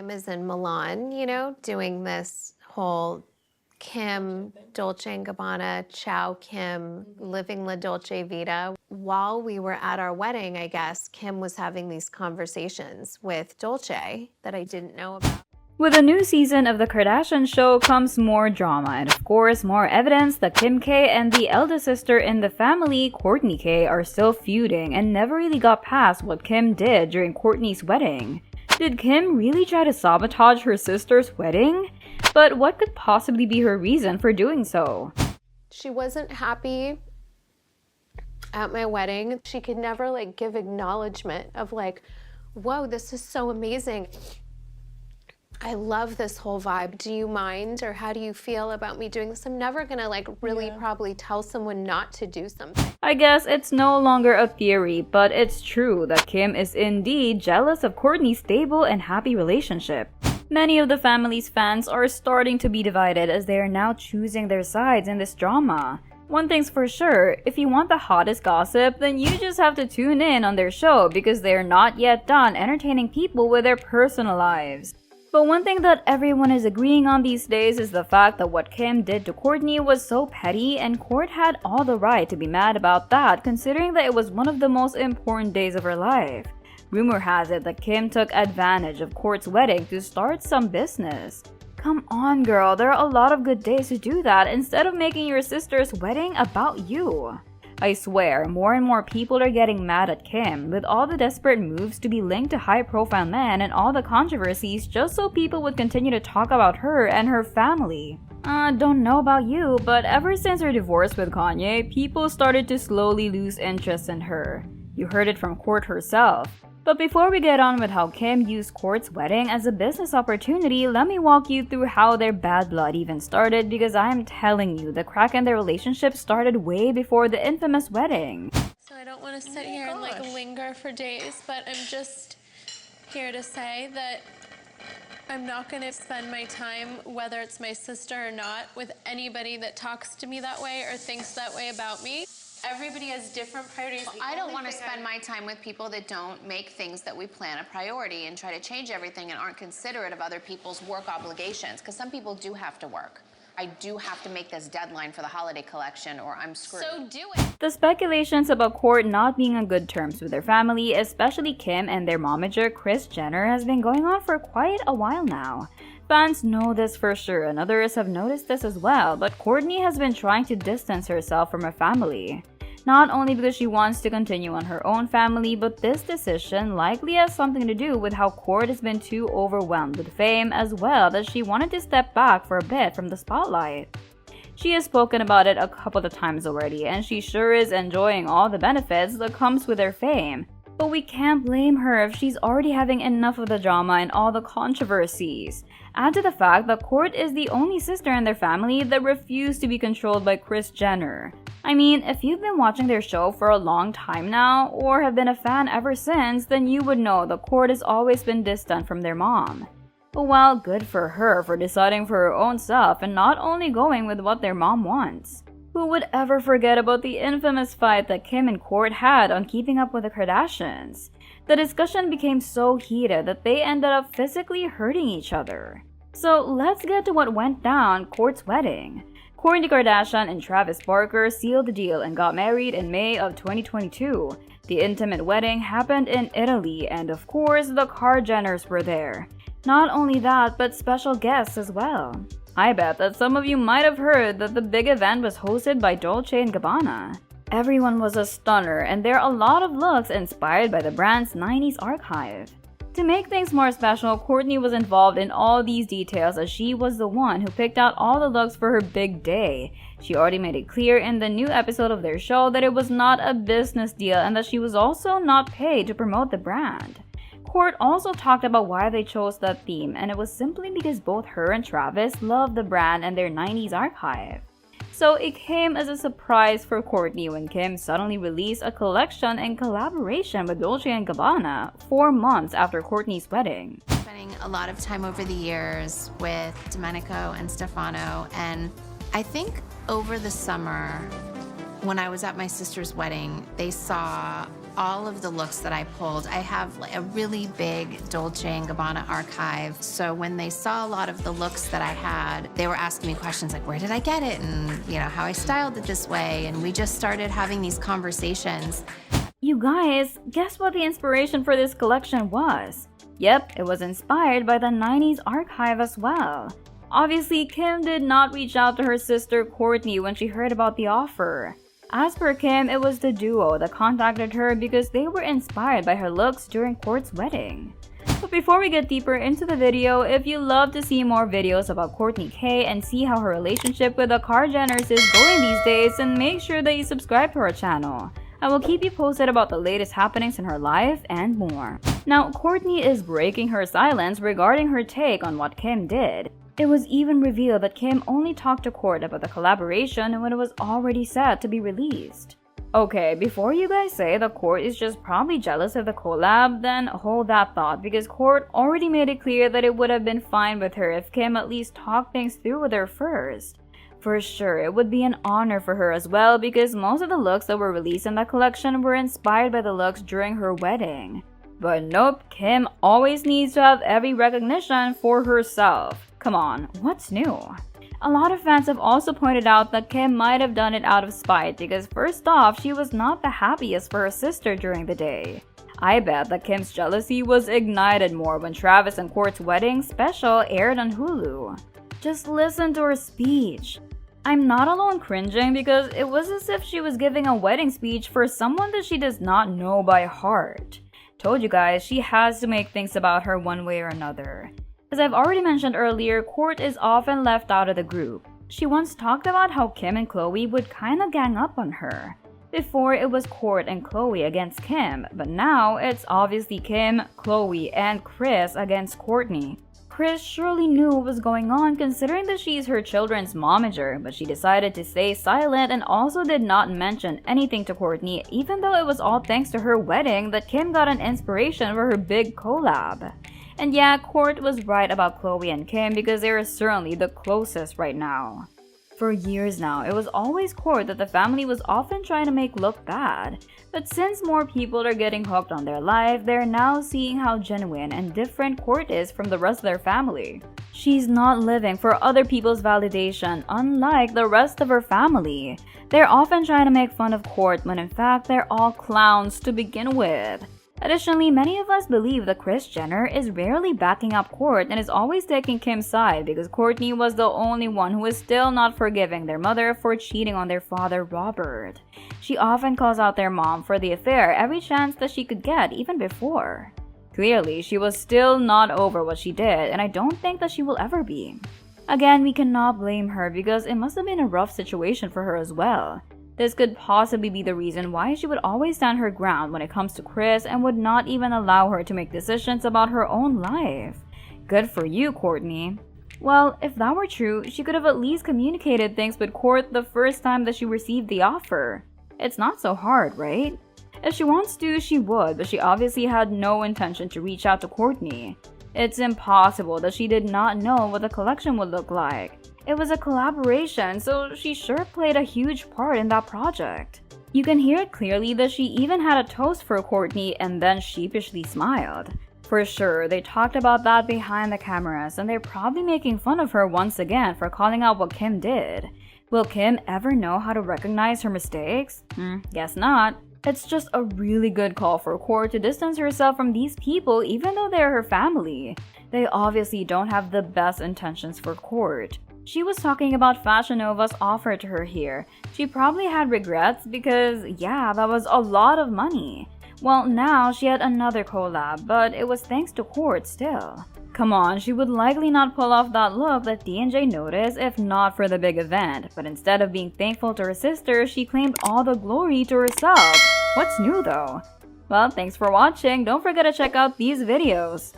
Kim is in Milan, doing this whole Kim, Dolce & Gabbana, Ciao Kim, living La Dolce Vita. While we were at our wedding, I guess, Kim was having these conversations with Dolce that I didn't know about. With a new season of The Kardashian Show comes more drama and of course more evidence that Kim K and the eldest sister in the family, Kourtney K, are still feuding and never really got past what Kim did during Kourtney's wedding. Did Kim really try to sabotage her sister's wedding? But what could possibly be her reason for doing so? She wasn't happy at my wedding. She could never give acknowledgement of whoa, this is so amazing. I love this whole vibe. Do you mind, or how do you feel about me doing this? I'm never gonna really probably tell someone not to do something. I guess it's no longer a theory, but it's true that Kim is indeed jealous of Kourtney's stable and happy relationship. Many of the family's fans are starting to be divided as they are now choosing their sides in this drama. One thing's for sure, if you want the hottest gossip, then you just have to tune in on their show because they're not yet done entertaining people with their personal lives. But one thing that everyone is agreeing on these days is the fact that what Kim did to Kourtney was so petty, and Kourt had all the right to be mad about that considering that it was one of the most important days of her life. Rumor has it that Kim took advantage of Kourt's wedding to start some business. Come on girl, there are a lot of good days to do that instead of making your sister's wedding about you. I swear, more and more people are getting mad at Kim, with all the desperate moves to be linked to high-profile men and all the controversies just so people would continue to talk about her and her family. Don't know about you, but ever since her divorce with Kanye, people started to slowly lose interest in her. You heard it from Kourt herself. But before we get on with how Kim used Kourt's wedding as a business opportunity, let me walk you through how their bad blood even started, because I am telling you, the crack in their relationship started way before the infamous wedding. So I don't want to sit here and linger for days, but I'm just here to say that I'm not going to spend my time, whether it's my sister or not, with anybody that talks to me that way or thinks that way about me. Everybody has different priorities. I don't want to spend my time with people that don't make things that we plan a priority and try to change everything and aren't considerate of other people's work obligations, because some people do have to work. I do have to make this deadline for the holiday collection or I'm screwed. So do it. The speculations about Kourt not being on good terms with their family, especially Kim and their momager Kris Jenner, has been going on for quite a while now. Fans know this for sure and others have noticed this as well, but Kourtney has been trying to distance herself from her family. Not only because she wants to continue on her own family, but this decision likely has something to do with how Kourt has been too overwhelmed with fame as well, that she wanted to step back for a bit from the spotlight. She has spoken about it a couple of times already, and she sure is enjoying all the benefits that comes with her fame. But we can't blame her if she's already having enough of the drama and all the controversies. Add to the fact that Kourt is the only sister in their family that refused to be controlled by Kris Jenner. I mean, if you've been watching their show for a long time now, or have been a fan ever since, then you would know that Kourt has always been distant from their mom. But well, good for her for deciding for her own self and not only going with what their mom wants. Who would ever forget about the infamous fight that Kim and Kourt had on Keeping Up with the Kardashians? The discussion became so heated that they ended up physically hurting each other. So let's get to what went down Kourt's wedding. Kourtney Kardashian and Travis Barker sealed the deal and got married in May of 2022. The intimate wedding happened in Italy, and of course, the Kardashians were there. Not only that, but special guests as well. I bet that some of you might have heard that the big event was hosted by Dolce & Gabbana. Everyone was a stunner, and there are a lot of looks inspired by the brand's 90s archive. To make things more special, Kourtney was involved in all these details as she was the one who picked out all the looks for her big day. She already made it clear in the new episode of their show that it was not a business deal and that she was also not paid to promote the brand. Kourt also talked about why they chose that theme, and it was simply because both her and Travis love the brand and their 90s archive. So it came as a surprise for Kourtney when Kim suddenly released a collection in collaboration with Dolce & Gabbana 4 months after Kourtney's wedding. Spending a lot of time over the years with Domenico and Stefano, and I think over the summer when I was at my sister's wedding, they saw all of the looks that I pulled. I have a really big Dolce & Gabbana archive. So when they saw a lot of the looks that I had, they were asking me questions like, where did I get it? And how I styled it this way. And we just started having these conversations. You guys, guess what the inspiration for this collection was? Yep, it was inspired by the 90s archive as well. Obviously, Kim did not reach out to her sister Kourtney when she heard about the offer. As per Kim, it was the duo that contacted her because they were inspired by her looks during Kourt's wedding. But before we get deeper into the video, if you love to see more videos about Kourtney K and see how her relationship with the Kardashians is going these days, then make sure that you subscribe to our channel. I will keep you posted about the latest happenings in her life and more. Now, Kourtney is breaking her silence regarding her take on what Kim did. It was even revealed that Kim only talked to Kourt about the collaboration when it was already set to be released. Okay, before you guys say that Kourt is just probably jealous of the collab, then hold that thought because Kourt already made it clear that it would have been fine with her if Kim at least talked things through with her first. For sure, it would be an honor for her as well because most of the looks that were released in that collection were inspired by the looks during her wedding. But nope, Kim always needs to have every recognition for herself. Come on, what's new? A lot of fans have also pointed out that Kim might have done it out of spite because first off, she was not the happiest for her sister during the day. I bet that Kim's jealousy was ignited more when Travis and Kourt's wedding special aired on Hulu. Just listen to her speech. I'm not alone cringing because it was as if she was giving a wedding speech for someone that she does not know by heart. Told you guys, she has to make things about her one way or another. As I've already mentioned earlier, Kourt is often left out of the group. She once talked about how Kim and Khloe would kinda gang up on her. Before, it was Kourt and Khloe against Kim, but now it's obviously Kim, Khloe, and Kris against Kourtney. Kris surely knew what was going on considering that she's her children's momager, but she decided to stay silent and also did not mention anything to Kourtney even though it was all thanks to her wedding that Kim got an inspiration for her big collab. And yeah, Kourt was right about Khloe and Kim because they are certainly the closest right now. For years now, it was always Kourt that the family was often trying to make look bad. But since more people are getting hooked on their life, they're now seeing how genuine and different Kourt is from the rest of their family. She's not living for other people's validation, unlike the rest of her family. They're often trying to make fun of Kourt when in fact they're all clowns to begin with. Additionally, many of us believe that Kris Jenner is rarely backing up Kourt and is always taking Kim's side because Kourtney was the only one who is still not forgiving their mother for cheating on their father, Robert. She often calls out their mom for the affair every chance that she could get, even before. Clearly, she was still not over what she did, and I don't think that she will ever be. Again, we cannot blame her because it must have been a rough situation for her as well. This could possibly be the reason why she would always stand her ground when it comes to Kris and would not even allow her to make decisions about her own life. Good for you, Kourtney. Well, if that were true, she could have at least communicated things with Kourt the first time that she received the offer. It's not so hard, right? If she wants to, she would, but she obviously had no intention to reach out to Kourtney. It's impossible that she did not know what the collection would look like. It was a collaboration, so she sure played a huge part in that project. You can hear it clearly that she even had a toast for Kourtney and then sheepishly smiled. For sure, they talked about that behind the cameras and they're probably making fun of her once again for calling out what Kim did. Will Kim ever know how to recognize her mistakes? Guess not. It's just a really good call for Kourt to distance herself from these people even though they're her family. They obviously don't have the best intentions for Kourt. She was talking about Fashion Nova's offer to her here. She probably had regrets because, yeah, that was a lot of money. Well, now she had another collab, but it was thanks to Kourt still. Come on, she would likely not pull off that look that D&J noticed if not for the big event, but instead of being thankful to her sister, she claimed all the glory to herself. What's new though? Well, thanks for watching. Don't forget to check out these videos.